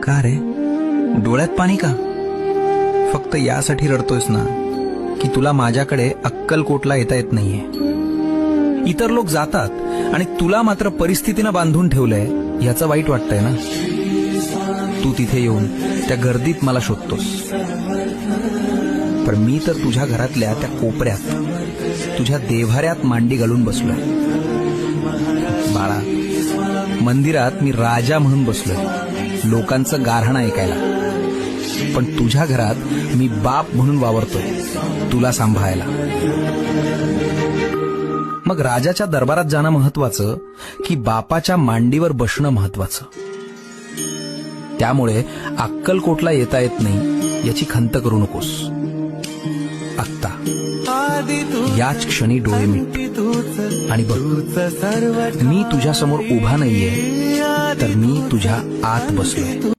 का रे, डोळ्यात पाणी का? फक्त यासाठी रडतोयस ना की तुला माझ्याकडे अक्कलकोटला येता येत नाहीये. इतर लोक जातात आणि तुला मात्र परिस्थितीनं बांधून ठेवलंय याचं वाईट वाटतंय ना. तू तिथे येऊन त्या गर्दीत मला शोधतोस, पण मी तर तुझ्या घरातल्या त्या कोपऱ्यात तुझ्या देव्हाऱ्यात मांडी घालून बसलोय. बाळा, मंदिरात मी राजा म्हणून बसलोय लोकांचं गारहाण ऐकायला, पण तुझ्या घरात मी बाप म्हणून वावरतोय तुला सांभाळायला. मग राजाच्या दरबारात जाणं महत्वाचं की बापाच्या मांडीवर बसणं महत्वाचं? त्यामुळे अक्कलकोटला येता येत नाही याची खंत करू नकोस. आत्ता याच क्षणी डोळे मिट आणि बघ, मी तुझ्या समोर उभा नाहीये, तर मी तुझ्या आत बसलोय.